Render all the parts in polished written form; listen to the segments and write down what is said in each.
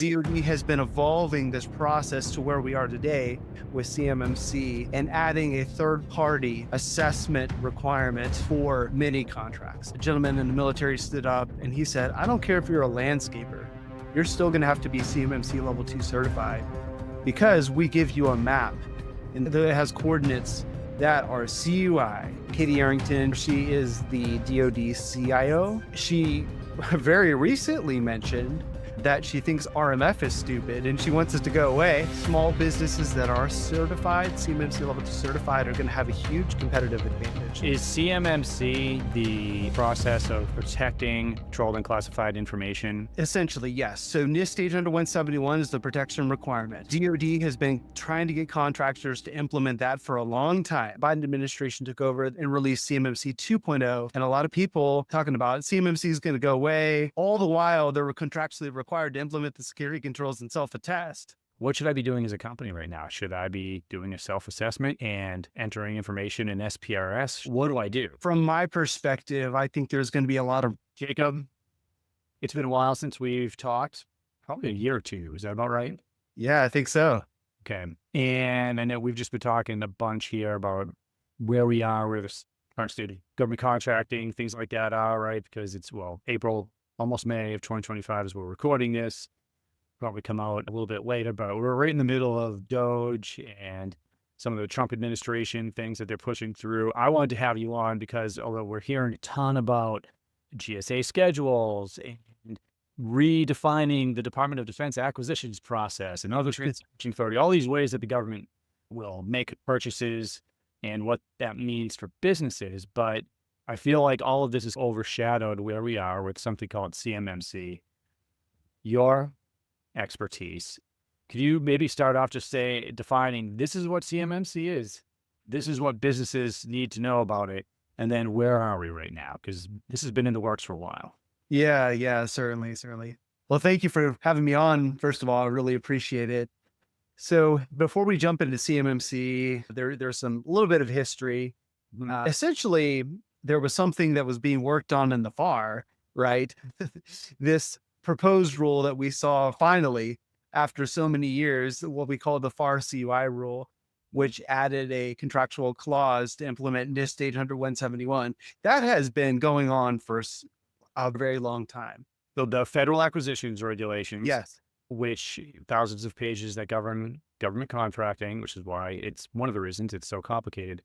DoD has been evolving this process to where we are today with CMMC and adding a third-party assessment requirement for many contracts. A gentleman in the military stood up and he said, I don't care if you're a landscaper, you're still going to have to be CMMC level 2 certified because we give you a map and it has coordinates that are CUI. Katie Arrington, she is the DoD CIO. She very recently mentioned that she thinks RMF is stupid and she wants it to go away. Small businesses that are certified, CMMC level 2 certified, are going to have a huge competitive advantage. Is CMMC the process of protecting controlled and classified information? Essentially, yes. So NIST 800-171 is the protection requirement. DoD has been trying to get contractors to implement that for a long time. Biden administration took over and released CMMC 2.0, and a lot of people talking about CMMC is going to go away. All the while, they were contractually required to implement the security controls and self-attest. What should I be doing as a company right now? Should I be doing a self-assessment and entering information in SPRS? What do I do? From my perspective, I think there's going to be a lot of Jacob, it's been a while since we've talked, probably a year or two. Is that about right? Yeah, I think so. Okay. And I know we've just been talking a bunch here about where we are, where the current state of government contracting, things like that are, right? Because it's, April, almost May of 2025 is where we're recording this. Probably come out a little bit later, but we're right in the middle of DOGE and some of the Trump administration things that they're pushing through. I wanted to have you on because although we're hearing a ton about GSA schedules and redefining the Department of Defense acquisitions process and other transaction authority, all these ways that the government will make purchases and what that means for businesses. But I feel like all of this is overshadowed where we are with something called CMMC. Your expertise. Could you maybe start off just defining this is what CMMC is, this is what businesses need to know about it, and then where are we right now? Because this has been in the works for a while. Yeah, certainly. Well, thank you for having me on. First of all, I really appreciate it. So before we jump into CMMC, there's some little bit of history. Essentially, there was something that was being worked on in the FAR, right? This proposed rule that we saw finally after so many years, what we call the FAR CUI rule, which added a contractual clause to implement NIST 800-171. That has been going on for a very long time. So the federal acquisitions regulations, Yes. which thousands of pages that govern government contracting, which is why it's one of the reasons it's so complicated.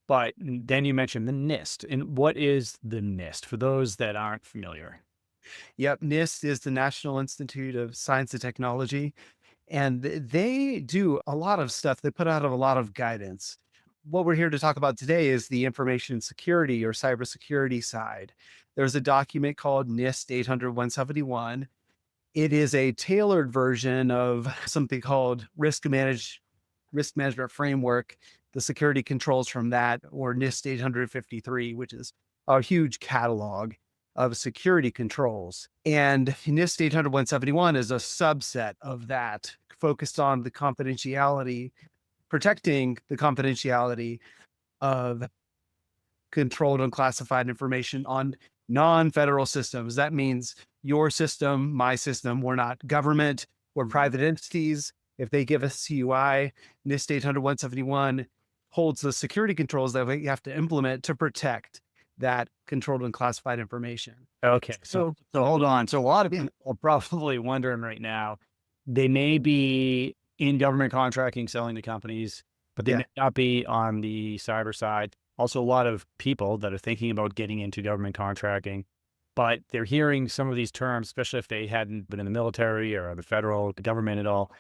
But then you mentioned the NIST. And what is the NIST for those that aren't familiar? Yep. NIST is the National Institute of Science and Technology, and they do a lot of stuff. They put out a lot of guidance. What we're here to talk about today is the information security or cybersecurity side. There's a document called NIST 800-171. It is a tailored version of something called risk management framework, the security controls from that, or NIST 853, which is a huge catalog of security controls. And NIST 800-171 is a subset of that, focused on the confidentiality, protecting the confidentiality of controlled and classified information on non-federal systems. That means your system, my system. We're not government, we're private entities. If they give us CUI, NIST 800-171 holds the security controls that we have to implement to protect that controlled and classified information. Okay. So hold on. So a lot of people are probably wondering right now, they may be in government contracting, selling to companies, but they may not be on the cyber side. Also, a lot of people that are thinking about getting into government contracting, but they're hearing some of these terms, especially if they hadn't been in the military or the federal government at all.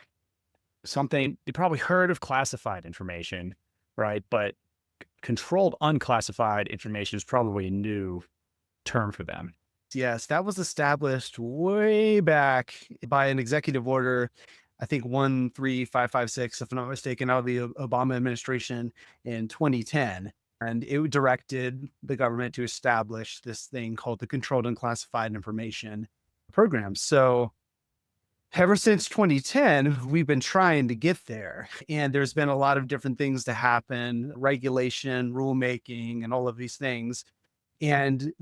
They probably heard of classified information, right? But controlled unclassified information is probably a new term for them. Yes, that was established way back by an executive order, I think 13556, if I'm not mistaken, out of the Obama administration in 2010. And it directed the government to establish this thing called the Controlled and Classified Information Program. So ever since 2010, we've been trying to get there. And there's been a lot of different things to happen, regulation, rulemaking, and all of these things. And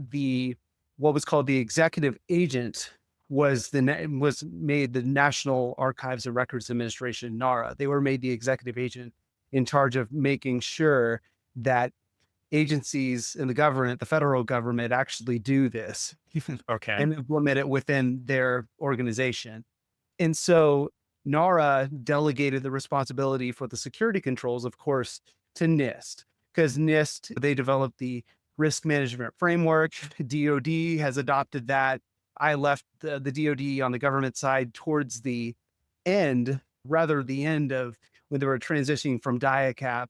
what was called the executive agent was made the National Archives and Records Administration, NARA. They were made the executive agent in charge of making sure that agencies in the government, the federal government, actually do this Okay. and implement it within their organization. And so NARA delegated the responsibility for the security controls, of course, to NIST, because NIST, they developed the risk management framework. DoD has adopted that. I left the DoD on the government side towards the end, rather the end of when they were transitioning from DIACAP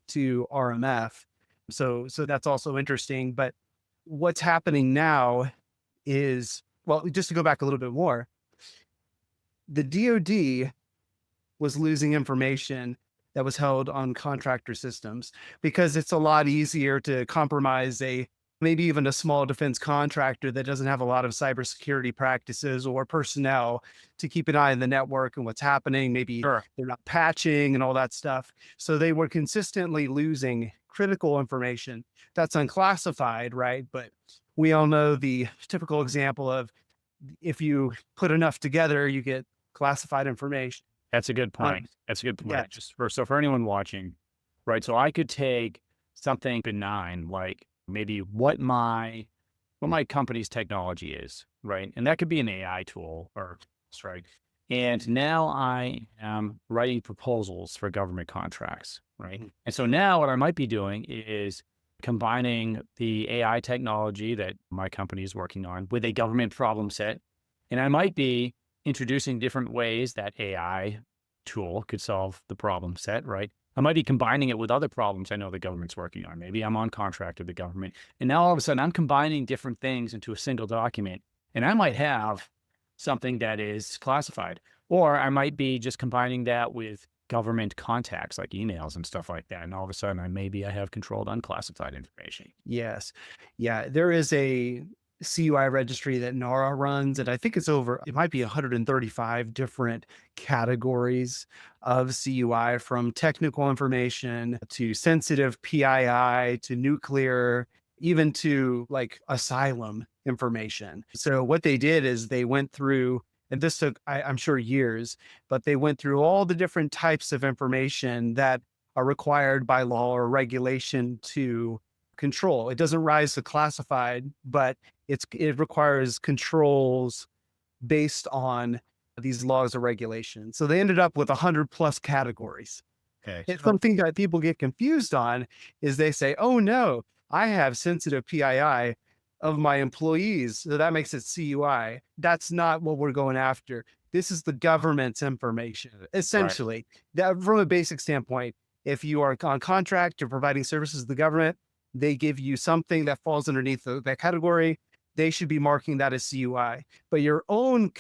to RMF. So that's also interesting. But what's happening now is, well, just to go back a little bit more, the DoD was losing information that was held on contractor systems because it's a lot easier to compromise a maybe even a small defense contractor that doesn't have a lot of cybersecurity practices or personnel to keep an eye on the network and what's happening. Maybe Sure. they're not patching and all that stuff. So they were consistently losing critical information that's unclassified, right? But we all know the typical example of if you put enough together, you get classified information. That's a good Uh, point. That's a good yeah. point. So for anyone watching, right? So I could take something benign, like maybe what my company's technology is, right? And that could be an AI tool or right. And now I am writing proposals for government contracts, right? Mhm. And so now what I might be doing is combining the AI technology that my company is working on with a government problem set. And I might be introducing different ways that AI tool could solve the problem set, right? I might be combining it with other problems I know the government's working on. Maybe I'm on contract with the government. And now all of a sudden I'm combining different things into a single document. And I might have something that is classified, or I might be just combining that with government contacts like emails and stuff like that. And all of a sudden maybe I have controlled unclassified information. Yes. Yeah, there is a CUI registry that NARA runs, and I think it might be 135 different categories of CUI, from technical information to sensitive PII to nuclear, even to like asylum information. So what they did is they went through, and this took, I'm sure, years, but they went through all the different types of information that are required by law or regulation to control. It doesn't rise to classified, but it requires controls based on these laws or regulations. So they ended up with 100 plus categories. Okay. It's something that people get confused on is they say, "Oh no, I have sensitive PII of my employees, so that makes it CUI." That's not what we're going after. This is the government's information. Right. Essentially, that from a basic standpoint, if you are on contract, you're providing services to the government, they give you something that falls underneath that category. They should be marking that as CUI. But your own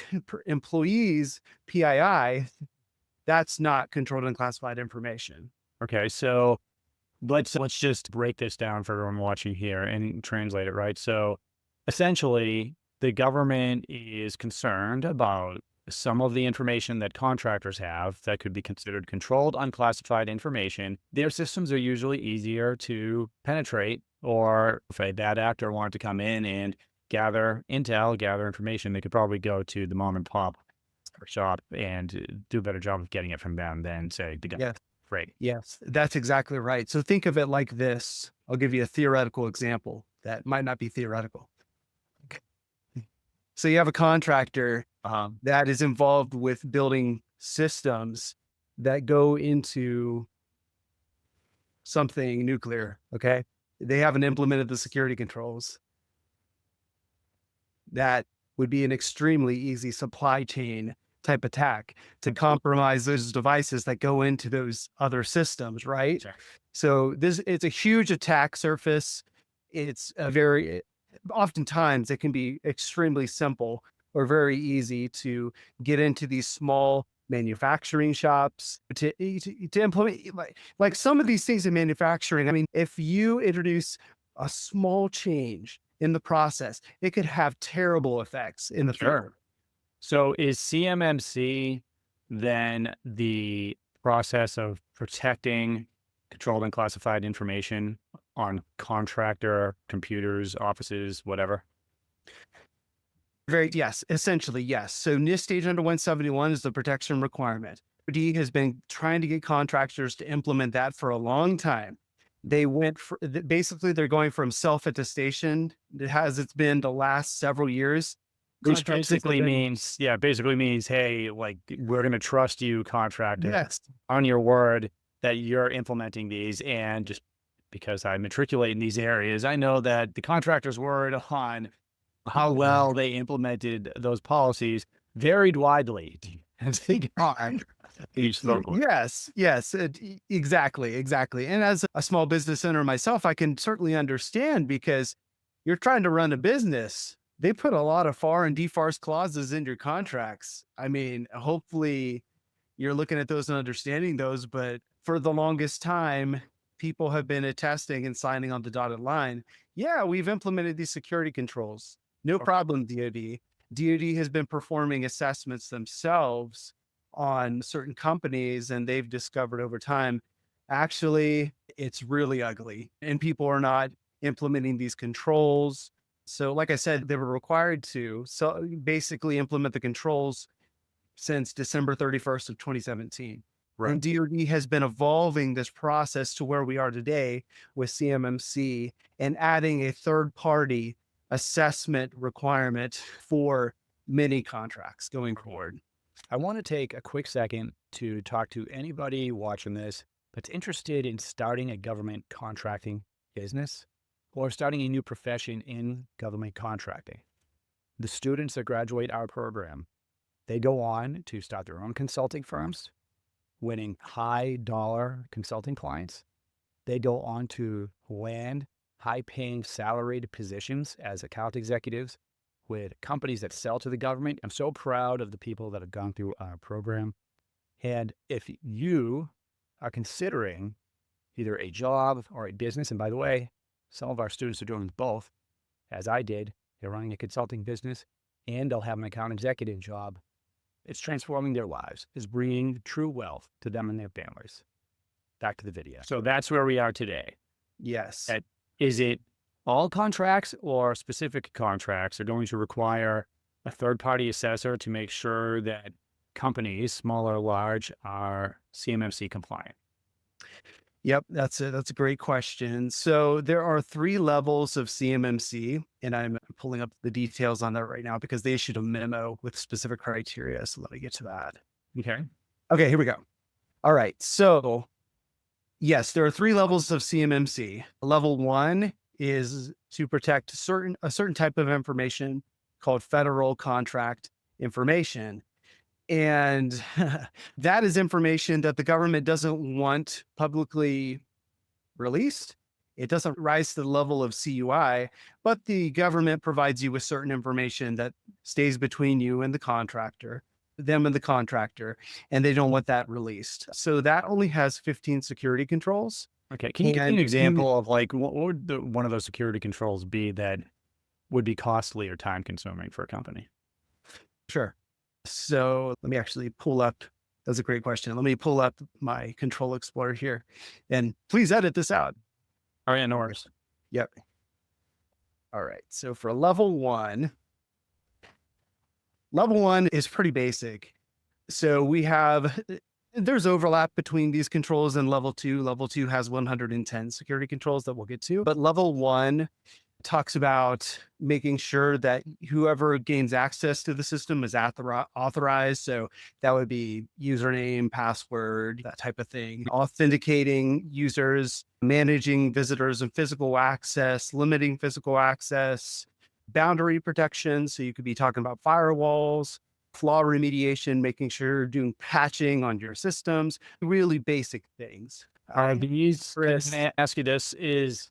employees' PII, that's not controlled and classified information. Okay. So let's just break this down for everyone watching here and translate it, right? So essentially, the government is concerned about some of the information that contractors have that could be considered controlled, unclassified information. Their systems are usually easier to penetrate, or if a bad actor wanted to come in and gather intel, gather information, they could probably go to the mom and pop shop and do a better job of getting it from them than, say, the government. Yes. Right. Yes, that's exactly right. So think of it like this. I'll give you a theoretical example that might not be theoretical. Okay. So you have a contractor that is involved with building systems that go into something nuclear. Okay. They haven't implemented the security controls. That would be an extremely easy supply chain type attack to compromise those devices that go into those other systems, right? Sure. So this it's a huge attack surface. It's a very oftentimes it can be extremely simple or very easy to get into these small manufacturing shops to implement like some of these things in manufacturing. I mean, if you introduce a small change in the process, it could have terrible effects in the field. Sure. So is CMMC then the process of protecting controlled and classified information on contractor computers, offices, whatever? Yes, essentially, yes. So NIST stage under 171 is the protection requirement. D has been trying to get contractors to implement that for a long time. They went for basically they're going from self-attestation. It's been the last several years. Which Contractors have basically been means, yeah, basically means, hey, like we're going to trust you, contractor, yes, on your word that you're implementing these. And just because I matriculate in these areas, I know that the contractor's word on how well they implemented those policies varied widely as they got each local. yes, exactly, exactly. And as a small business owner myself, I can certainly understand because you're trying to run a business. They put a lot of FAR and DFARS clauses in your contracts. I mean, hopefully you're looking at those and understanding those, but for the longest time, people have been attesting and signing on the dotted line. Yeah, we've implemented these security controls. No problem, DoD. DoD has been performing assessments themselves on certain companies, and they've discovered over time, actually, it's really ugly, and people are not implementing these controls. So, like I said, they were required to basically implement the controls since December 31st of 2017. Right. And DoD has been evolving this process to where we are today with CMMC and adding a third party assessment requirement for many contracts going forward. I want to take a quick second to talk to anybody watching this that's interested in starting a government contracting business or starting a new profession in government contracting. The students that graduate our program, they go on to start their own consulting firms, winning high dollar consulting clients. They go on to land high paying salaried positions as account executives with companies that sell to the government. I'm so proud of the people that have gone through our program. And if you are considering either a job or a business, and by the way, some of our students are doing both, as I did, they're running a consulting business and they'll have an account executive job. It's transforming their lives. It's bringing true wealth to them and their families. Back to the video. So that's where we are today. Yes. Is it all contracts or specific contracts are going to require a third-party assessor to make sure that companies, small or large, are CMMC compliant? Yep, that's a great question. So there are 3 levels of CMMC, and I'm pulling up the details on that right now because they issued a memo with specific criteria. So let me get to that. Okay. Okay, here we go. All right. So yes, there are 3 levels of CMMC. Level 1 is to protect a certain type of information called federal contract information. And that is information that the government doesn't want publicly released. It doesn't rise to the level of CUI, but the government provides you with certain information that stays between you and the contractor, them and the contractor, and they don't want that released. So that only has 15 security controls. Okay. Can you give me an And you, example of like what would one of those security controls be that would be costly or time consuming for a company? sure. So let me actually pull up. That's a great question. Let me pull up my Control Explorer here, and please edit this out. Oh, yeah, no worries. Yep. All right. So for level one is pretty basic. So there's overlap between these controls and level two. Level two has 110 security controls that we'll get to, but level one talks about making sure that whoever gains access to the system is authorized. So that would be username, password, that type of thing. Authenticating users, managing visitors and physical access, limiting physical access, boundary protection. So you could be talking about firewalls, flaw remediation, making sure you're doing patching on your systems, really basic things. Are these, Chris, can I ask you this, is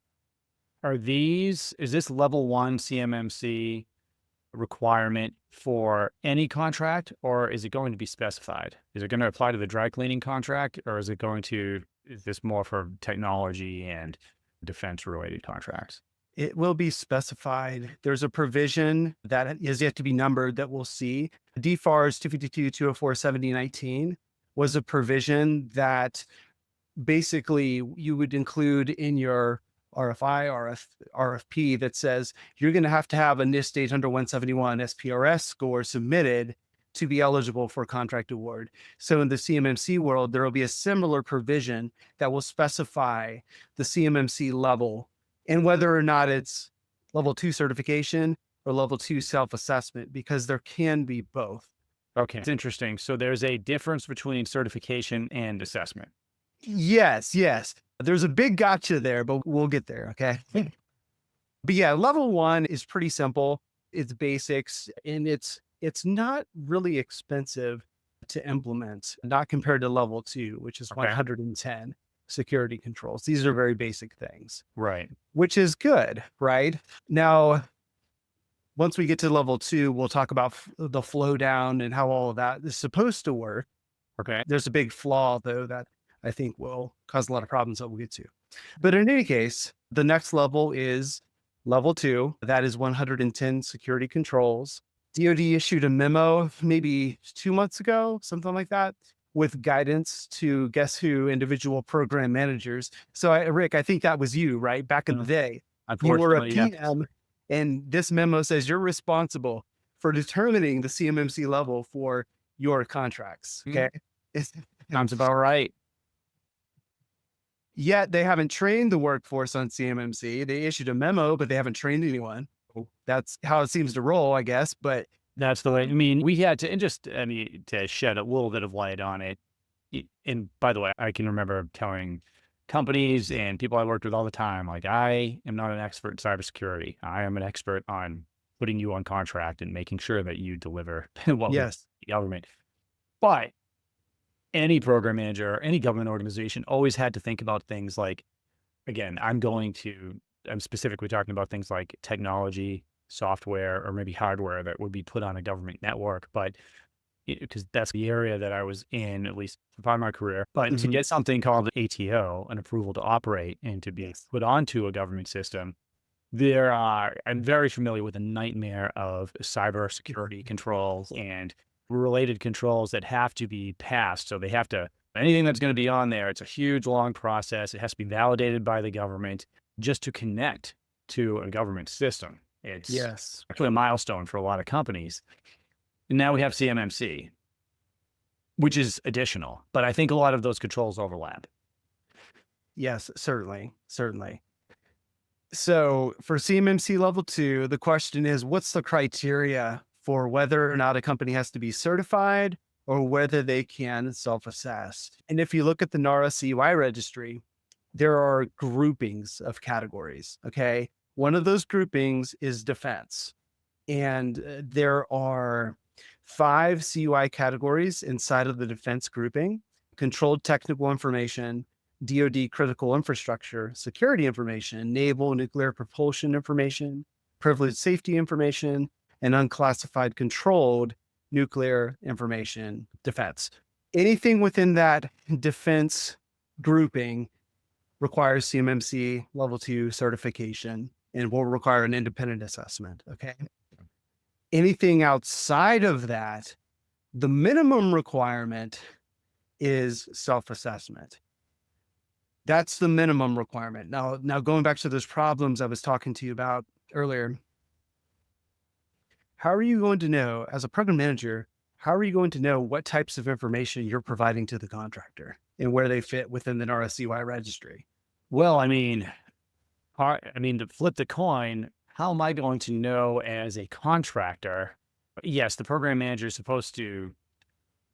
this level 1 CMMC requirement for any contract, or is it going to be specified? Is it going to apply to the dry cleaning contract, or is this more for technology and defense related contracts? it will be specified. There's a provision that is yet to be numbered that we'll see. DFARS 252, 204, 7019 was a provision that basically you would include in your RFI, RFP that says you're going to have a NIST 800-171 SPRS score submitted to be eligible for a contract award. So in the CMMC world, there will be a similar provision that will specify the CMMC level and whether or not it's level 2 certification or level 2 self-assessment, because there can be both. Okay. It's interesting. So there's a difference between certification and assessment. Yes, yes. There's a big gotcha there, but we'll get there. Okay. But yeah, level 1 is pretty simple. It's basics and it's not really expensive to implement, not compared to level 2, which is Okay. 110 security controls. These are very basic things, Right. which is good, right? Now, once we get to level 2, we'll talk about the flow down and how all of that is supposed to work. Okay. There's a big flaw, though, that I think will cause a lot of problems that we'll get to. But in any case, the next level is level 2. That is 110 security controls. DoD issued a memo maybe 2 months ago, something like that, with guidance to guess who individual program managers. So, Rick, I think that was you, right? Back in the day, you were a Unfortunately, yes. PM, and this memo says you're responsible for determining the CMMC level for your contracts. Mm. Okay. It's- Sounds about right. Yet they haven't trained the workforce on CMMC. They issued a memo, but they haven't trained anyone. That's how it seems to roll, I guess. But That's the way. I mean, we had to, and just, I mean, to shed a little bit of light on it. And by the way, I can remember telling companies and people I worked with all the time, like, I am not an expert in cybersecurity. I am an expert on putting you on contract and making sure that you deliver what we yes, the government. But any program manager, any government organization always had to think about things like, again, I'm specifically talking about things like technology, software, or maybe hardware that would be put on a government network. But because that's the area that I was in, at least for my career. But to mhm, get something called ATO, an approval to operate, and to be yes, put onto a government system, I'm very familiar with the nightmare of cybersecurity controls and related controls that have to be passed. So they have to, anything that's going to be on there, it's a huge, long process. It has to be validated by the government just to connect to a government system. It's yes, actually a milestone for a lot of companies. And now we have CMMC, which is additional, but I think a lot of those controls overlap. yes, certainly, certainly. So for CMMC level 2, the question is, what's the criteria for whether or not a company has to be certified or whether they can self-assess? And if you look at the NARA CUI registry, there are groupings of categories. Okay. One of those groupings is defense. And there are 5 CUI categories inside of the defense grouping: controlled technical information, DoD critical infrastructure, security information, naval nuclear propulsion information, privileged safety information, and unclassified controlled nuclear information defense. Anything within that defense grouping requires CMMC level 2 certification and will require an independent assessment. Okay. Anything outside of that, the minimum requirement is self-assessment. That's the minimum requirement. Now going back to those problems I was talking to you about earlier, how are you going to know as a program manager, how are you going to know what types of information you're providing to the contractor and where they fit within the NRSCY registry? Well, to flip the coin, how am I going to know as a contractor? Yes, the program manager is supposed to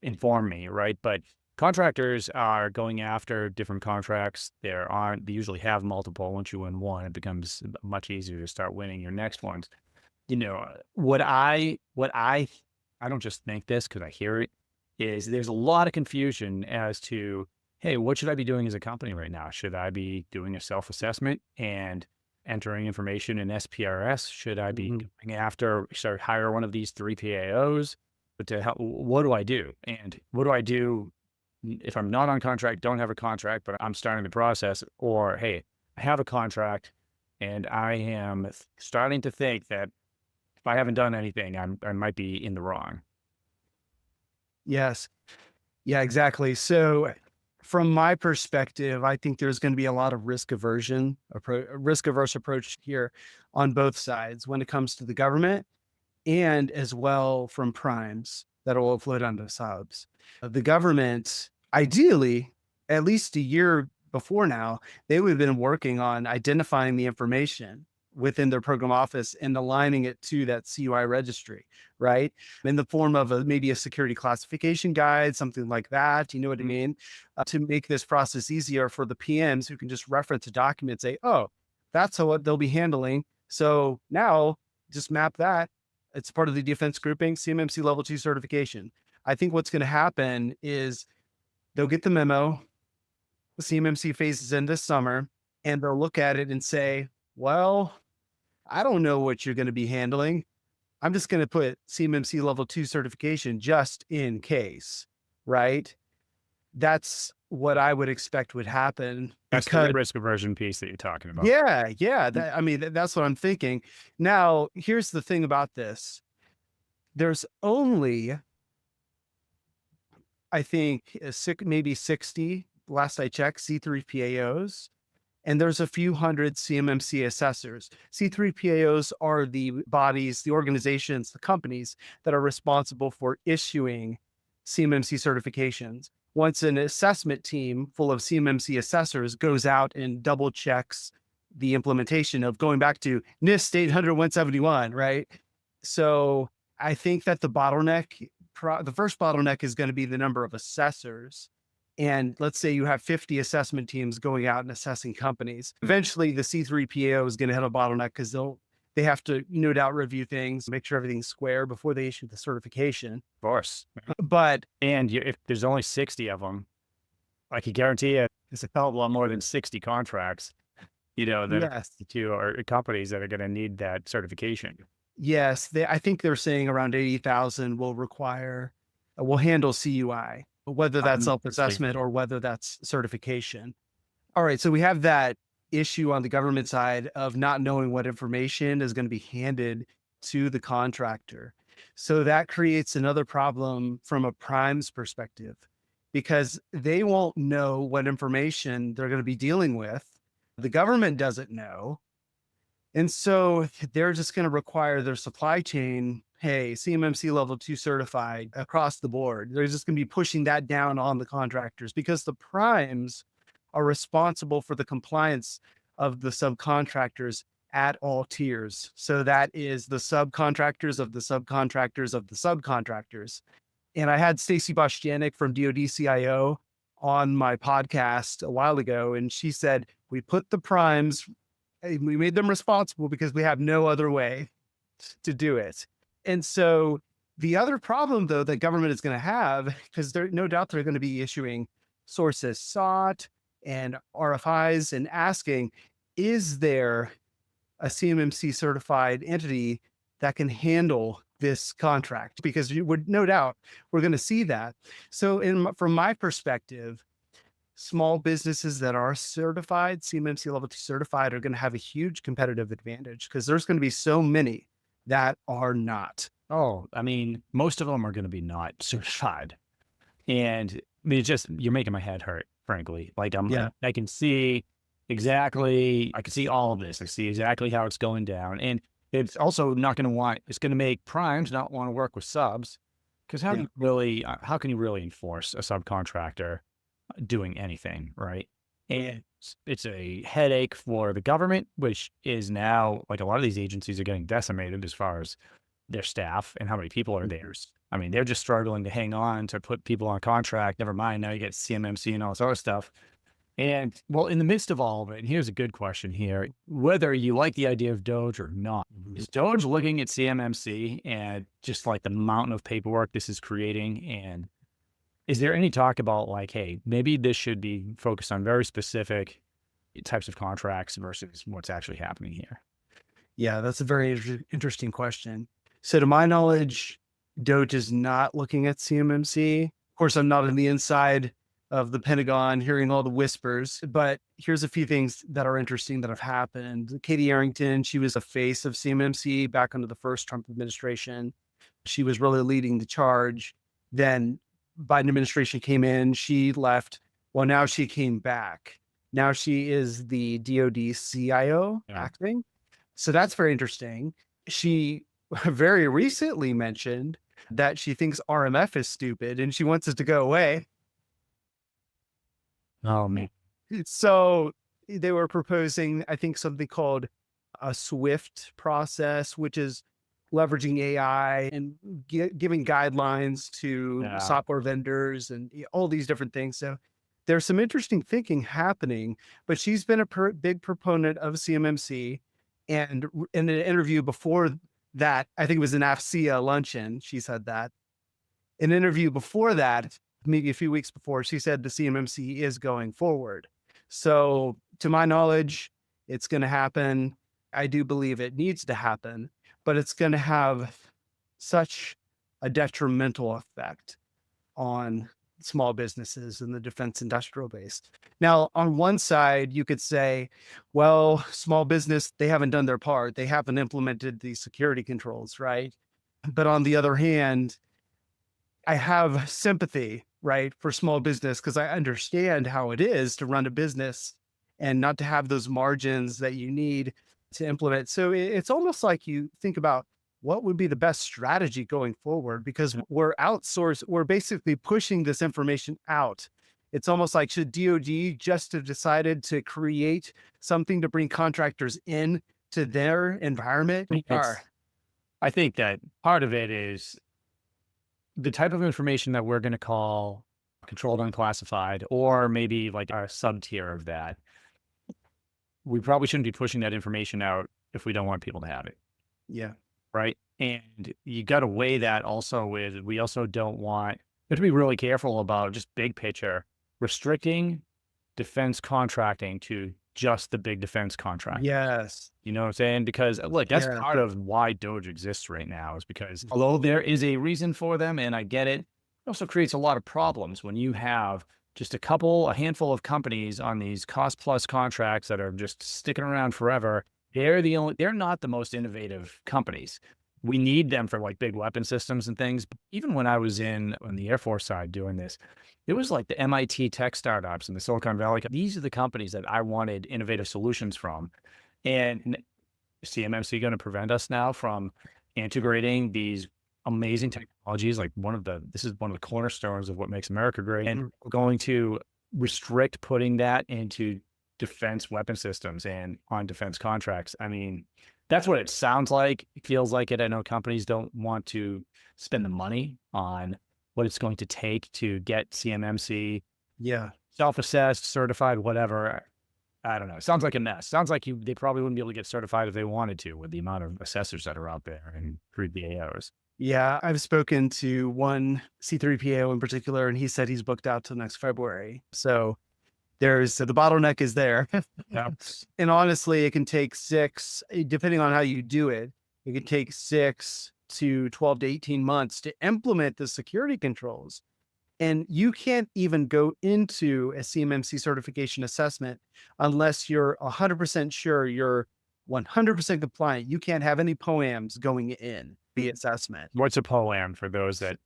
inform me, right? But contractors are going after different contracts. They usually have multiple. Once you win one, it becomes much easier to start winning your next ones. I don't just think this because I hear it, is there's a lot of confusion as to, hey, what should I be doing as a company right now? Should I be doing a self-assessment and entering information in SPRS? Should I be Mhm. going after, start hire one of these 3 PAOs? But to help, what do I do? And what do I do if I'm not on contract, don't have a contract, but I'm starting the process? Or, hey, I have a contract and I am starting to think that if I haven't done anything, I might be in the wrong. Yes. Yeah, exactly. So From my perspective, I think there's going to be a lot of risk averse approach here on both sides when it comes to the government and as well from primes that will float onto subs. The government, ideally, at least a year before now, they would have been working on identifying the information within their program office and aligning it to that CUI registry, right? In the form of maybe a security classification guide, something like that. You know what I mean? To make this process easier for the PMs who can just reference a document, say, oh, that's what they'll be handling. So now just map that. It's part of the defense grouping, CMMC level 2 certification. I think what's going to happen is they'll get the memo, the CMMC phases in this summer, and they'll look at it and say, well, I don't know what you're going to be handling. I'm just going to put CMMC level 2 certification just in case, right? That's what I would expect would happen That's the because risk aversion piece that you're talking about. yeah, I mean, that's what I'm thinking. Now, here's the thing about this. There's only, I think, maybe 60, last I checked, C3PAOs, and there's a few hundred CMMC assessors. C3PAOs are the bodies, the organizations, the companies that are responsible for issuing CMMC certifications. Once an assessment team full of CMMC assessors goes out and double checks the implementation of going back to NIST 800-171, right? So I think that the first bottleneck is going to be the number of assessors. And let's say you have 50 assessment teams going out and assessing companies. Eventually, the C3PAO is going to have a bottleneck because they have to no doubt review things, make sure everything's square before they issue the certification. Of course. But And if there's only 60 of them, I can guarantee you it's a hell of a lot more than 60 contracts, that yes, to or companies that are going to need that certification. yes, I think they're saying around 80,000 will handle CUI, whether that's self-assessment or whether that's certification. All right, so we have that issue on the government side of not knowing what information is going to be handed to the contractor. So that creates another problem from a prime's perspective because they won't know what information they're going to be dealing with. The government doesn't know. And so they're just going to require their supply chain, hey, CMMC level 2 certified across the board. They're just going to be pushing that down on the contractors because the primes are responsible for the compliance of the subcontractors at all tiers. So that is the subcontractors of the subcontractors of the subcontractors. And I had Stacy Boschjanik from DoD CIO on my podcast a while ago, and she said, we put the primes, we made them responsible because we have no other way to do it. And so the other problem, though, that government is going to have, because no doubt they're going to be issuing sources sought and RFIs and asking, is there a CMMC certified entity that can handle this contract? Because you would no doubt we're going to see that. So from my perspective, small businesses that are certified, CMMC level 2 certified, are going to have a huge competitive advantage because there's going to be so many that are not. Oh, I mean, most of them are going to be not certified. And I mean, you're making my head hurt, frankly. Like I can see I can see all of this. I see exactly how it's going down. And it's also it's going to make primes not want to work with subs because how can you really enforce a subcontractor doing anything, right? And it's a headache for the government, which is now, like, a lot of these agencies are getting decimated as far as their staff and how many people are there. I mean, they're just struggling to hang on to put people on contract. Never mind, now you get CMMC and all this other stuff. And well, in the midst of all of it, here's a good question here: whether you like the idea of Doge or not, is Doge looking at CMMC and just like the mountain of paperwork this is creating, and is there any talk about, like, hey, maybe this should be focused on very specific types of contracts versus what's actually happening here? Yeah, that's a very interesting question. So to my knowledge, Doge is not looking at CMMC. Of course, I'm not on the inside of the Pentagon hearing all the whispers, but here's a few things that are interesting that have happened. Katie Arrington, she was the face of CMMC back under the first Trump administration. She was really leading the charge. Then Biden administration came in, she left. Well, now she came back. Now she is the DoD CIO Yeah. acting. So that's very interesting. She very recently mentioned that she thinks RMF is stupid and she wants it to go away. Oh man. So they were proposing, I think, something called a Swift process, which is leveraging AI and giving guidelines to Yeah. software vendors and all these different things. So there's some interesting thinking happening, but she's been a big proponent of CMMC. And in an interview before that, I think it was an AFCEA luncheon, she said that. An interview before that, maybe a few weeks before, she said the CMMC is going forward. So, to my knowledge, it's going to happen. I do believe it needs to happen, but it's going to have such a detrimental effect on small businesses in the defense industrial base. Now, on one side, you could say, well, small business, they haven't done their part. They haven't implemented these security controls, right? But on the other hand, I have sympathy, right, for small business because I understand how it is to run a business and not to have those margins that you need to implement. So it's almost like you think about what would be the best strategy going forward because we're basically pushing this information out. It's almost like should DoD just have decided to create something to bring contractors in to their environment? Or I think that part of it is the type of information that we're going to call controlled unclassified, or maybe like a sub tier of that. We probably shouldn't be pushing that information out if we don't want people to have it. yeah, Right. And you got to weigh that also with, we also don't want, you have to be really careful about just big picture, restricting defense contracting to just the big defense contract. yes, You know what I'm saying? Because look, that's yeah. part of why Doge exists right now, is because although there is a reason for them and I get it, it also creates a lot of problems when you have just a handful of companies on these cost plus contracts that are just sticking around forever. They're not the most innovative companies. We need them for like big weapon systems and things. But even when I was on the Air Force side doing this, it was like the MIT tech startups and the Silicon Valley. These are the companies that I wanted innovative solutions from. And CMMC going to prevent us now from integrating these amazing technologies? Like this is one of the cornerstones of what makes America great. And we're going to restrict putting that into defense weapon systems and on defense contracts. I mean, that's what it sounds like. It feels like it. I know companies don't want to spend the money on what it's going to take to get CMMC Yeah. self-assessed, certified, whatever. I don't know. It sounds like a mess. Sounds like they probably wouldn't be able to get certified if they wanted to with the amount of assessors that are out there and through BAOs. Yeah. I've spoken to one C3PO in particular, and he said he's booked out till next February. So the bottleneck is there. Yeah. And honestly, it can take depending on how you do it, it can take 6 to 12 to 18 months to implement the security controls. And you can't even go into a CMMC certification assessment unless you're 100% sure you're 100% compliant. You can't have any POAMs going in the assessment. What's a POAM for those that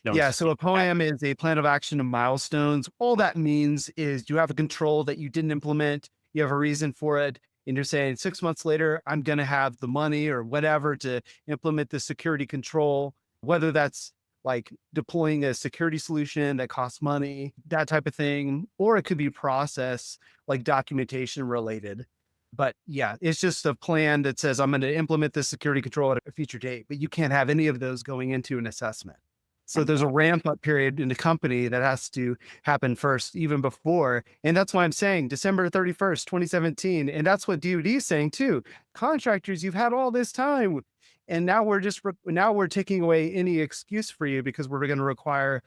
don't Yeah, so speak a that? POAM is a plan of action and milestones. All that means is you have a control that you didn't implement, you have a reason for it, and you're saying 6 months later, I'm going to have the money or whatever to implement the security control, whether that's like deploying a security solution that costs money, that type of thing, or it could be process like documentation related. But yeah, it's just a plan that says I'm going to implement this security control at a future date, but you can't have any of those going into an assessment. So there's a ramp up period in the company that has to happen first, even before. And that's why I'm saying December 31st, 2017. And that's what DoD is saying too. Contractors, you've had all this time. And now now we're taking away any excuse for you because we're going to require,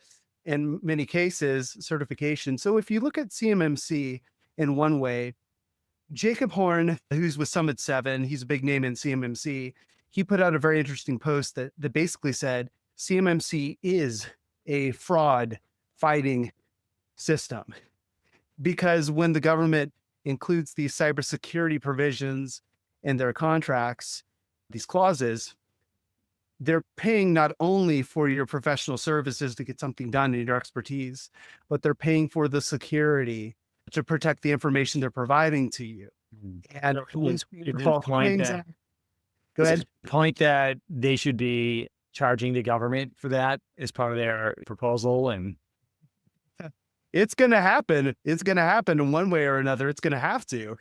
in many cases, certification. So if you look at CMMC in one way, Jacob Horn, who's with Summit 7, he's a big name in CMMC. He put out a very interesting post that basically said CMMC is a fraud fighting system because when the government includes these cybersecurity provisions in their contracts, these clauses, they're paying not only for your professional services to get something done and your expertise, but they're paying for the security to protect the information they're providing to you. Mhm. And So is the this False point Claims that Act. Go is this ahead. point that they should be charging the government for that as part of their proposal? And It's going to happen. It's going to happen in one way or another. It's going to have to.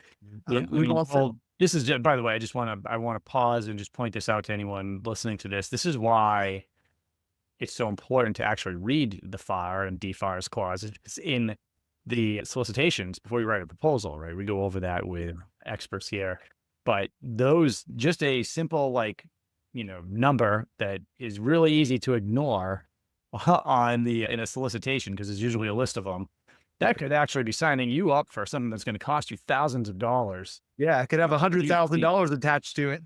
yeah, I We've mean, also, well, this is just, by the way, I want to pause and just point this out to anyone listening to this. This is why it's so important to actually read the FAR and DFARS clauses in the solicitations before you write a proposal, right? We go over that with experts here, but those, just a simple, like, number that is really easy to ignore on in a solicitation, because there's usually a list of them, that could actually be signing you up for something that's going to cost you thousands of dollars. yeah, it could have You- you- $100,000 attached to it.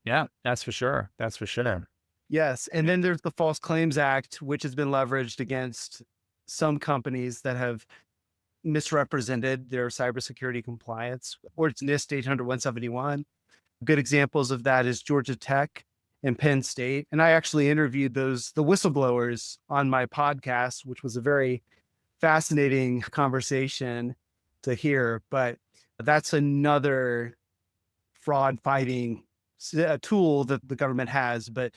Yeah, that's for sure. That's for sure. Yes. And then there's the False Claims Act, which has been leveraged against some companies that have misrepresented their cybersecurity compliance, or it's NIST 800-171. Good examples of that is Georgia Tech and Penn State. And I actually interviewed the whistleblowers on my podcast, which was a very fascinating conversation to hear. But that's another fraud fighting tool that the government has. But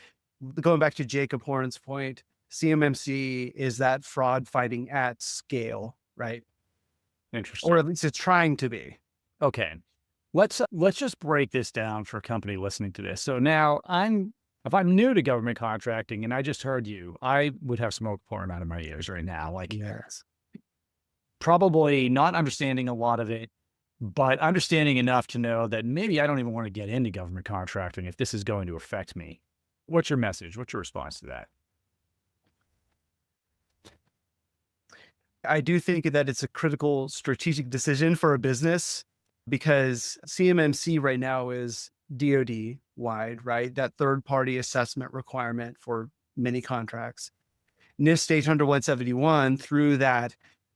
going back to Jacob Horn's point, CMMC is that fraud fighting at scale, right? Interesting. Or at least it's trying to be. Okay. Let's just break this down for a company listening to this. So now if I'm new to government contracting and I just heard you, I would have smoke pouring out of my ears right now. Like, Yes. probably not understanding a lot of it, but understanding enough to know that maybe I don't even want to get into government contracting if this is going to affect me. What's your message? What's your response to that? I do think that it's a critical strategic decision for a business because CMMC right now is DoD wide, right? That third party assessment requirement for many contracts. NIST 800-171 through that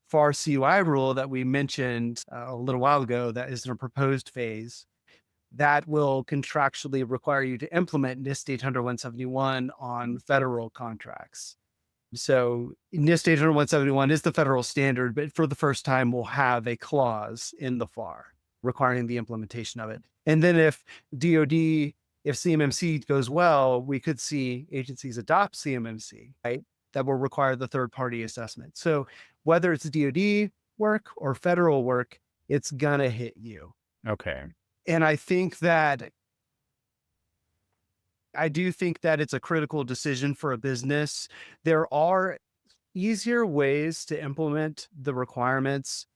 FAR CUI rule that we mentioned a little while ago, that is in a proposed phase, that will contractually require you to implement NIST 800-171 on federal contracts. So NIST 800-171 is the federal standard, but for the first time, we'll have a clause in the FAR requiring the implementation of it. And then if CMMC goes well, we could see agencies adopt CMMC, right? That will require the third party assessment. So whether it's DoD work or federal work, it's gonna hit you. Okay. And I do think that it's a critical decision for a business. There are easier ways to implement the requirements,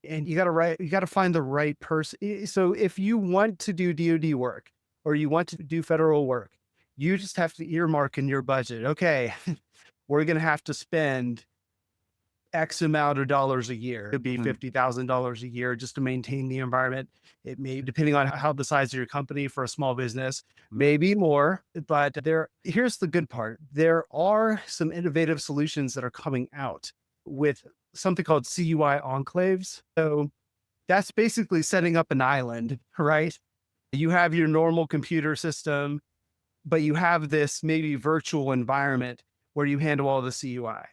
and you got to find the right person. So if you want to do DoD work or you want to do federal work, you just have to earmark in your budget. Okay, we're going to have to spend X amount of dollars a year. It could be $50,000 a year just to maintain the environment. It may, depending on how the size of your company for a small business, maybe more. But here's the good part. There are some innovative solutions that are coming out with something called CUI enclaves. So that's basically setting up an island, right? You have your normal computer system, but you have this maybe virtual environment where you handle all the CUI.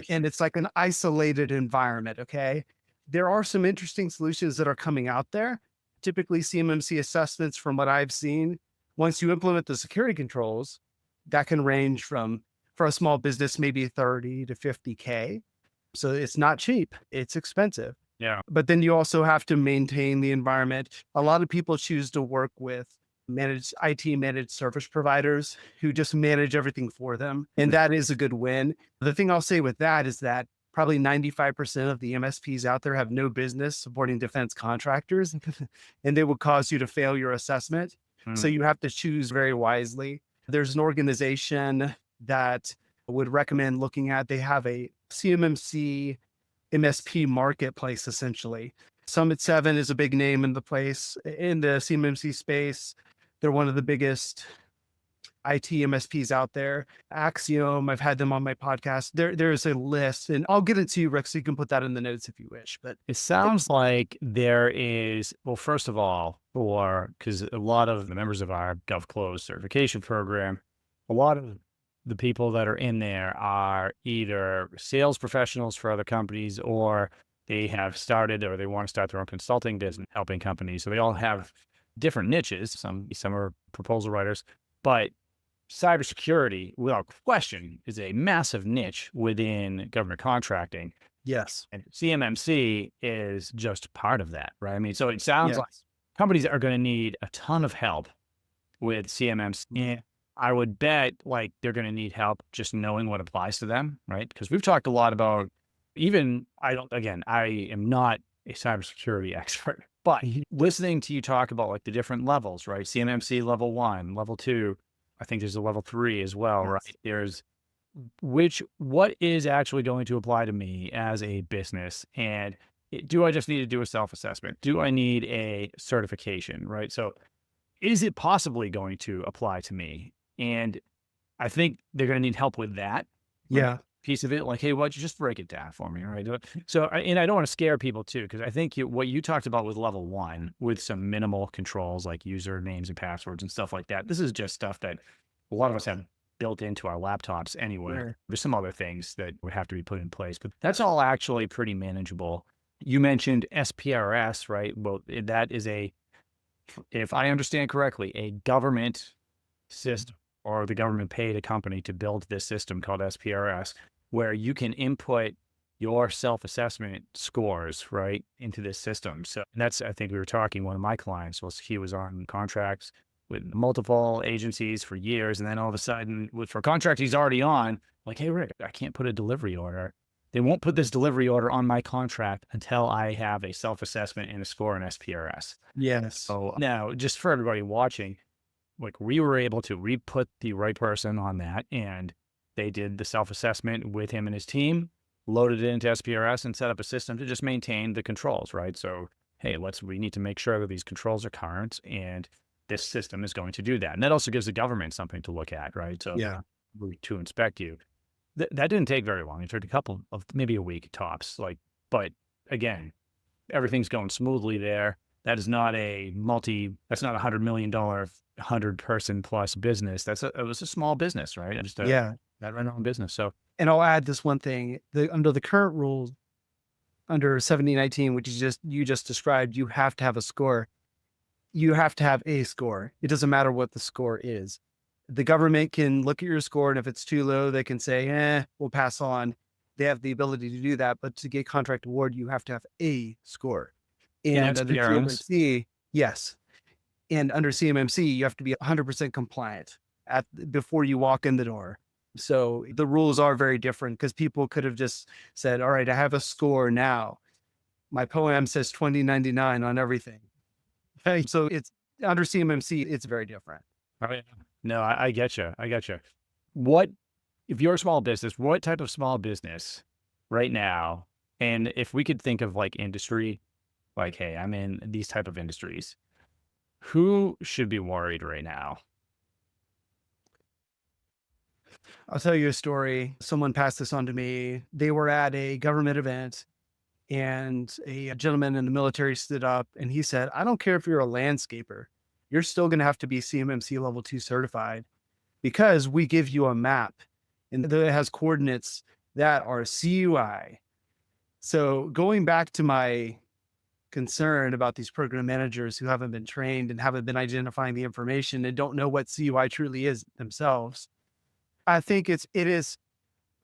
And it's like an isolated environment. Okay. There are some interesting solutions that are coming out there. Typically, CMMC assessments, from what I've seen, once you implement the security controls, that can range from, for a small business, maybe 30 to 50K. So it's not cheap, it's expensive. Yeah. But then you also have to maintain the environment. A lot of people choose to work with managed service providers who just manage everything for them. And that is a good win. The thing I'll say with that is that probably 95% of the MSPs out there have no business supporting defense contractors, and they will cause you to fail your assessment. So you have to choose very wisely. There's an organization that would recommend looking at, they have a CMMC MSP marketplace, essentially. Summit 7 is a big name in the CMMC space. They're one of the biggest IT MSPs out there. Axiom, I've had them on my podcast. There's a list, and I'll get it to you, Rick, so you can put that in the notes if you wish. But It sounds like there is, well, first of all, because a lot of the members of our GovClose certification program a lot of the people that are in there are either sales professionals for other companies, or they have started or they want to start their own consulting business helping companies. So they all have different niches. Some are proposal writers, but cybersecurity, without question, is a massive niche within government contracting. Yes. And CMMC is just part of that, right? I mean, so it sounds like Yes. companies are going to need a ton of help with CMMC. And I would bet like they're going to need help just knowing what applies to them, right? Because we've talked a lot about even, I am not a cybersecurity expert, but listening to you talk about like the different levels, right? CMMC level 1, level 2, I think there's a level 3 as well, right? Yes. There's what is actually going to apply to me as a business? And do I just need to do a self-assessment? Do I need a certification, right? So is it possibly going to apply to me? And I think they're going to need help with that, like Yeah. piece of it. Like, hey, why don't you just break it down for me, right? So, and I don't want to scare people too, because I think what you talked about with level 1, with some minimal controls like usernames and passwords and stuff like that. This is just stuff that a lot of us have built into our laptops anyway. Right. There's some other things that would have to be put in place, but that's all actually pretty manageable. You mentioned SPRS, right? Well, that is if I understand correctly, a government system, or the government paid a company to build this system called SPRS, where you can input your self-assessment scores right into this system. So that's, I think we were talking, one of my clients he was on contracts with multiple agencies for years. And then all of a sudden for a contract he's already on, like, hey, Rick, I can't put a delivery order. They won't put this delivery order on my contract until I have a self-assessment and a score in SPRS. Yes. So now, just for everybody watching, like we were able to re-put the right person on that, and they did the self-assessment with him and his team, loaded it into SPRS and set up a system to just maintain the controls, right? So, hey, we need to make sure that these controls are current, and this system is going to do that. And that also gives the government something to look at, right? So Yeah. to inspect you. That didn't take very long. It took a couple of, maybe a week tops, but again, everything's going smoothly there. That is not that's not $100 million, 100-person plus business. It was a small business, right? Just Yeah. that ran own business. So And I'll add this one thing. Under the current rules, under 7019, which you just described, you have to have a score. You have to have a score. It doesn't matter what the score is. The government can look at your score, and if it's too low, they can say, we'll pass on. They have the ability to do that, but to get contract award, you have to have a score. in And under experience, CMMC, yes. And under CMMC, you have to be 100% compliant before you walk in the door. So the rules are very different, because people could have just said, all right, I have a score now. My POAM says 2099 on everything. Okay. So it's under CMMC, it's very different. oh, yeah. No, I get you. I get you. What if you're a small business? What type of small business right now? And if we could think of like industry, like, hey, I'm in these type of industries. Who should be worried right now? I'll tell you a story. Someone passed this on to me. They were at a government event, and a gentleman in the military stood up and he said, I don't care if you're a landscaper, you're still going to have to be CMMC level 2 certified, because we give you a map and that has coordinates that are CUI. So going back to my concern about these program managers who haven't been trained and haven't been identifying the information and don't know what CUI truly is themselves, I think it is,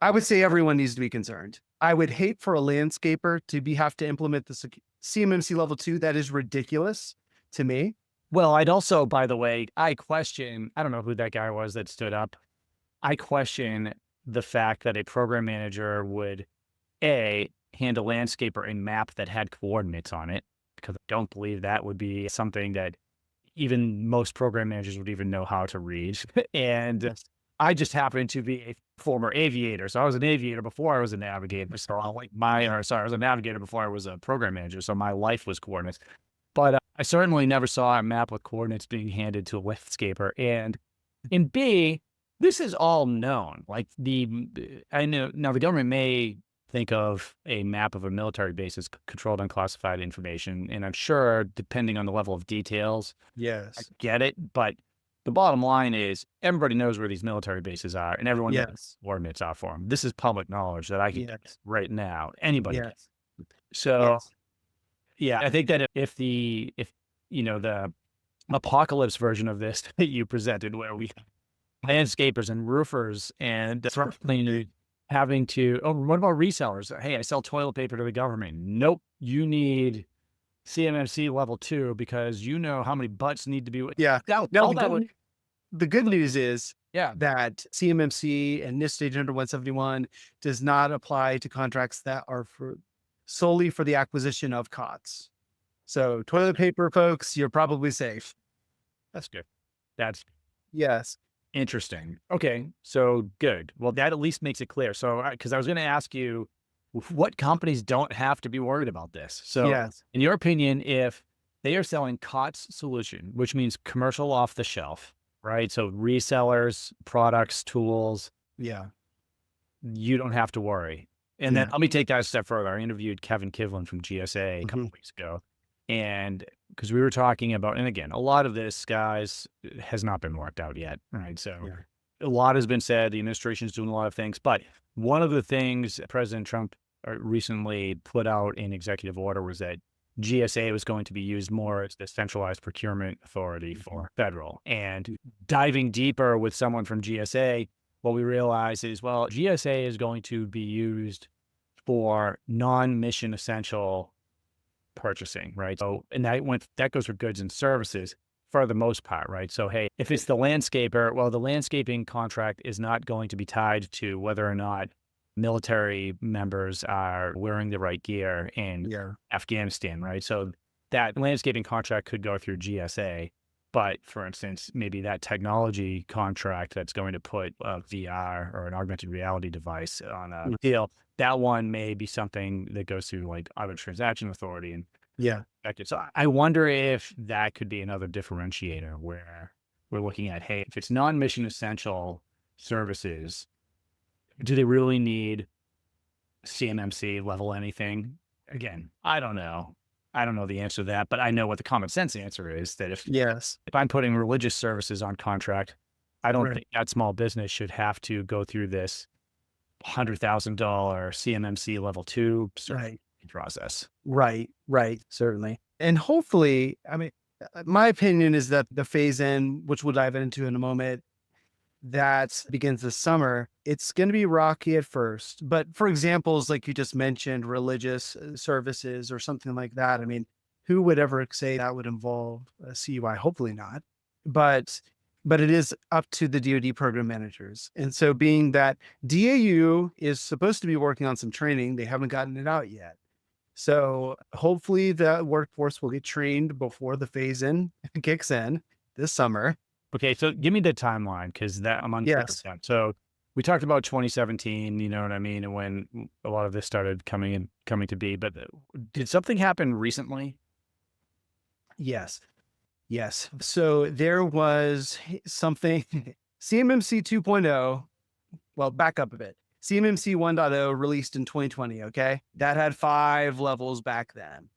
I would say everyone needs to be concerned. I would hate for a landscaper to have to implement the CMMC level 2. That is ridiculous to me. Well, I'd also, by the way, I don't know who that guy was that stood up. I question the fact that a program manager would hand a landscaper a map that had coordinates on it, because I don't believe that would be something that even most program managers would even know how to read. And Yes. I just happen to be a former aviator. So I was an aviator before I was a navigator. So I was a navigator before I was a program manager. So my life was coordinates. But I certainly never saw a map with coordinates being handed to a landscaper. And in B, this is all known. Like I know now the government may think of a map of a military base as controlled unclassified information. And I'm sure, depending on the level of details, I Yes. get it. But the bottom line is everybody knows where these military bases are, and everyone knows Yes. what coordinates are for them. This is public knowledge that I can get Yes. right now. Anybody can. Yes. So Yes. yeah, I think that if the apocalypse version of this that you presented, where we landscapers and roofers and threatening having to, oh, what about resellers? Hey, I sell toilet paper to the government. Nope, you need CMMC level 2 because you know how many butts need to be. Yeah. That, Now all that would, the good news is yeah, that CMMC and NIST Stage Under 171 does not apply to contracts that are for solely for the acquisition of COTS. So toilet paper folks, you're probably safe. that's good. That's Yes. interesting. Okay, so good. Well, that at least makes it clear. So, because I was going to ask you, what companies don't have to be worried about this? So, Yes. in your opinion, if they are selling COTS solution, which means commercial off the shelf, right? So resellers, products, tools, Yeah. you don't have to worry. And then Yeah. let me take that a step further. I interviewed Kevin Kivlin from GSA a couple Mhm. of weeks ago. And because we were talking about, and again, a lot of this, guys, has not been worked out yet. Right. So Yeah. a lot has been said. The administration is doing a lot of things. But one of the things President Trump recently put out in executive order was that GSA was going to be used more as the centralized procurement authority for federal. And diving deeper with someone from GSA, what we realize is, well, GSA is going to be used for non-mission essential purchasing, right? So, and that goes for goods and services for the most part, right? So, hey, if it's the landscaper, well, the landscaping contract is not going to be tied to whether or not military members are wearing the right gear in Yeah. Afghanistan, right? So that landscaping contract could go through GSA. But for instance, maybe that technology contract that's going to put a VR or an augmented reality device on a Mm. deal, that one may be something that goes through like Auto Transaction Authority and Yeah. affected. So I wonder if that could be another differentiator where we're looking at, hey, if it's non-mission essential services, do they really need CMMC level anything? Again, I don't know. I don't know the answer to that, but I know what the common sense answer is that Yes. if I'm putting religious services on contract, I don't Right. think that small business should have to go through this $100,000 CMMC level 2 Right. process. Right. Right. Certainly. And hopefully, I mean, my opinion is that the phase in, which we'll dive into in a moment, that begins this summer, it's going to be rocky at first. But for examples, like you just mentioned, religious services or something like that, I mean, who would ever say that would involve a CUI? Hopefully not. But it is up to the DoD program managers. And so being that DAU is supposed to be working on some training, they haven't gotten it out yet. So hopefully the workforce will get trained before the phase in kicks in this summer. Okay, so give me the timeline because that I'm unclear with Yes. that. So we talked about 2017, you know what I mean, and when a lot of this started coming to be. But did something happen recently? Yes. Yes. So there was something CMMC 2.0. Well, back up a bit. CMMC 1.0 released in 2020. Okay. That had 5 levels back then.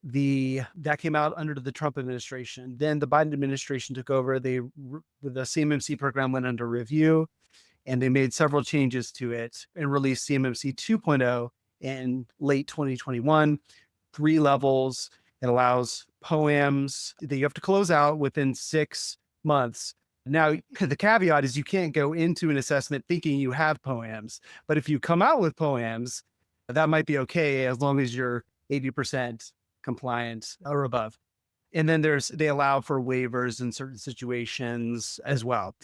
That came out under the Trump administration. Then the Biden administration took over. The CMMC program went under review and they made several changes to it and released CMMC 2.0 in late 2021. 3 levels. It allows poems that you have to close out within 6 months. Now, the caveat is you can't go into an assessment thinking you have poems, but if you come out with poems, that might be okay as long as you're 80% compliant or above. And then they allow for waivers in certain situations as well.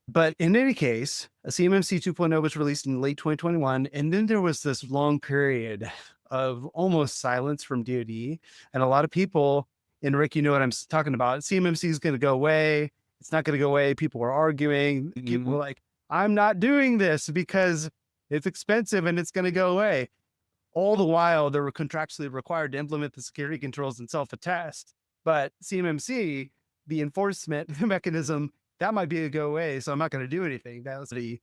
But in any case, a CMMC 2.0 was released in late 2021. And then there was this long period of almost silence from DoD. And a lot of people, and Rick, you know what I'm talking about. CMMC is going to go away. It's not going to go away. People were arguing. People were like, I'm not doing this because it's expensive and it's going to go away. All the while, they were contractually required to implement the security controls and self-attest. But CMMC, the enforcement mechanism, that might be a go away. So I'm not going to do anything. That was the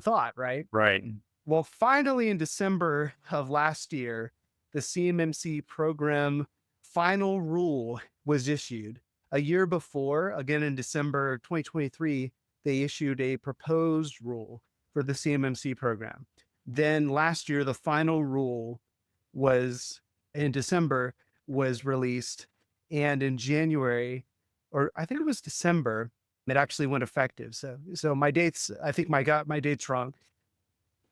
thought, right? Right. Well, finally, in December of last year, the CMMC program final rule was issued. A year before, again in December 2023, they issued a proposed rule for the CMMC program. Then last year, the final rule was in December was released. And in January, or I think it was December, it actually went effective. So my dates, I think I got my dates wrong.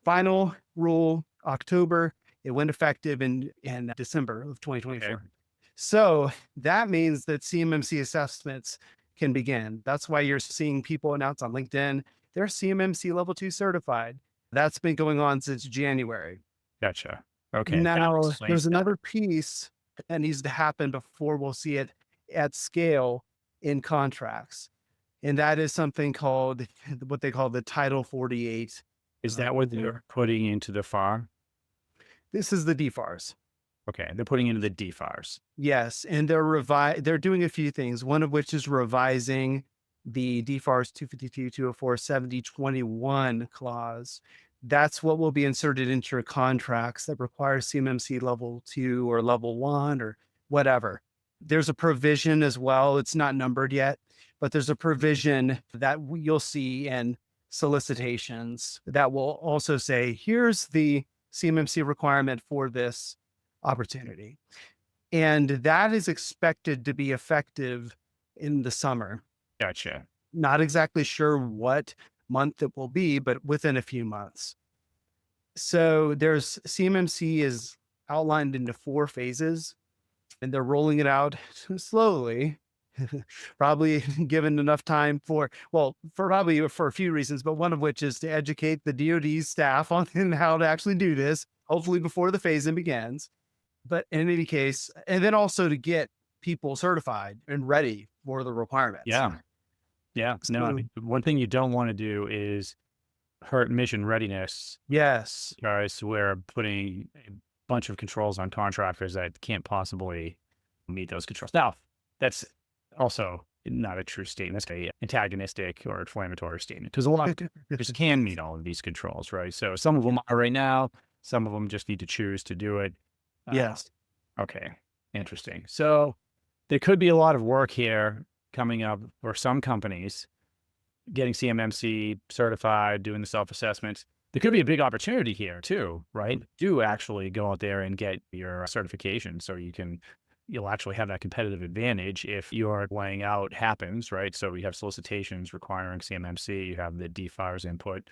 Final rule, October, it went effective in December of Okay. 2024. So that means that CMMC assessments can begin. That's why you're seeing people announce on LinkedIn, they're CMMC level 2 certified. That's been going on since January. Gotcha. Okay. That Now, explains there's that. another piece that needs to happen before we'll see it at scale in contracts. And that is something called what they call the Title 48. Is that what Rule. they're putting into the FAR? This is the DFARS. Okay. They're putting into the DFARs. Yes, and they're doing a few things, one of which is revising the DFARS 252, 204, 7021 clause. That's what will be inserted into your contracts that require CMMC level 2 or level 1 or whatever. There's a provision as well. It's not numbered yet, but there's a provision that you'll see in solicitations that will also say, here's the CMMC requirement for this opportunity. And that is expected to be effective in the summer. Gotcha. Not exactly sure what month it will be, but within a few months. So there's CMMC is outlined into 4 phases, and they're rolling it out slowly. Probably given enough time for a few reasons, but one of which is to educate the DoD staff on how to actually do this, hopefully before the phase in begins. But in any case, and then also to get people certified and ready for the requirements. Yeah. Yeah. No, I So, mean, one thing you don't want to do is hurt mission readiness, yes. guys. We're putting a bunch of controls on contractors that can't possibly meet those controls. Now, that's also not a true statement. That's a antagonistic or inflammatory statement because a lot of contractors can meet all of these controls, right? So some of them are right now. Some of them just need to choose to do it. Yes. Okay, interesting. So there could be a lot of work here coming up for some companies getting CMMC certified, doing the self-assessments. There could be a big opportunity here too, right? Do actually go out there and get your certification so you'll actually have that competitive advantage if your laying out happens, right? So we have solicitations requiring CMMC, you have the DFARS input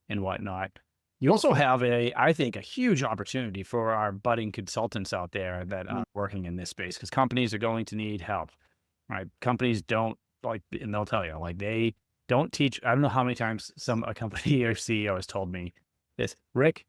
and whatnot. You also have I think, a huge opportunity for our budding consultants out there that are working in this space because companies are going to need help, right? Companies don't and they'll tell you, they don't teach. I don't know how many times a company or CEO has told me this, Rick,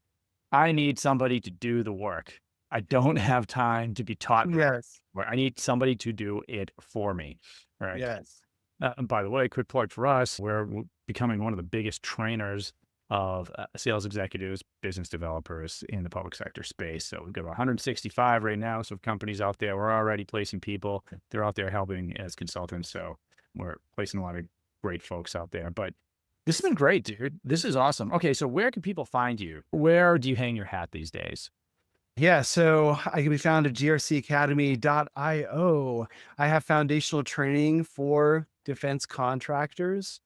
I need somebody to do the work. I don't have time to be taught. Yes. I need somebody to do it for me, right? Yes. And by the way, quick plug for us, we're becoming one of the biggest trainers of sales executives, business developers in the public sector space. So we've got about 165 right now. So companies out there, we're already placing people. They're out there helping as consultants. So we're placing a lot of great folks out there. But this has been great, dude. This is awesome. Okay, so where can people find you? Where do you hang your hat these days? Yeah, so I can be found at grcacademy.io. I have foundational training for defense contractors.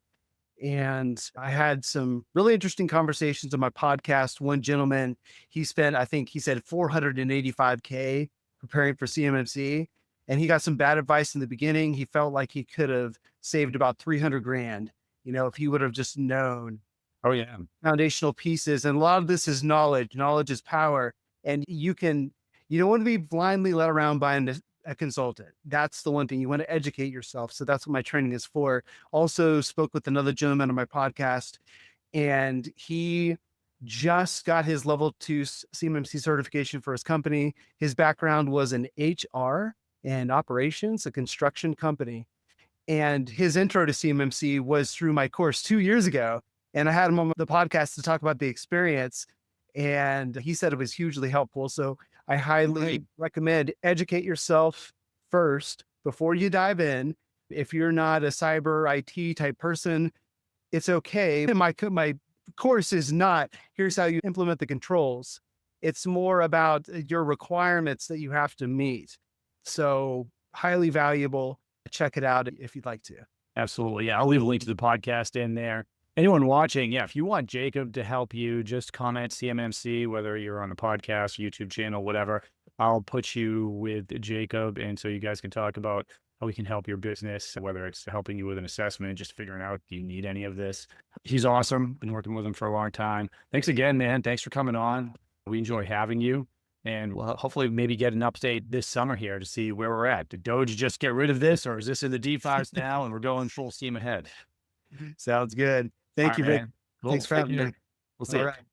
And I had some really interesting conversations on my podcast. One gentleman, he spent, I think he said 485K preparing for CMMC. And he got some bad advice in the beginning. He felt like he could have saved about 300 grand, if he would have just known Oh yeah. foundational pieces. And a lot of this is knowledge. Knowledge is power. And you don't want to be blindly led around by a consultant. That's the one thing you want to educate yourself. So that's what my training is for. Also spoke with another gentleman on my podcast, and he just got his level 2 CMMC certification for his company. His background was in HR and operations, a construction company. And his intro to CMMC was through my course 2 years ago. And I had him on the podcast to talk about the experience. And he said it was hugely helpful. So I highly recommend educate yourself first before you dive in. If you're not a cyber IT type person, it's okay. My course is not, here's how you implement the controls. It's more about your requirements that you have to meet. So highly valuable. check it out if you'd like to. Absolutely. Yeah. I'll leave a link to the podcast in there. Anyone watching, yeah, if you want Jacob to help you, just comment CMMC, whether you're on the podcast, YouTube channel, whatever. I'll put you with Jacob. And so you guys can talk about how we can help your business, whether it's helping you with an assessment, just figuring out, do you need any of this? He's awesome. Been working with him for a long time. Thanks again, man. Thanks for coming on. We enjoy having you. And we'll hopefully maybe get an update this summer here to see where we're at. Did Doge just get rid of this, or is this in the D5s now and we're going full steam ahead? Sounds good. All Thank right, you, Vic. man. Cool. Thanks for Take having care. me. We'll see All you. right.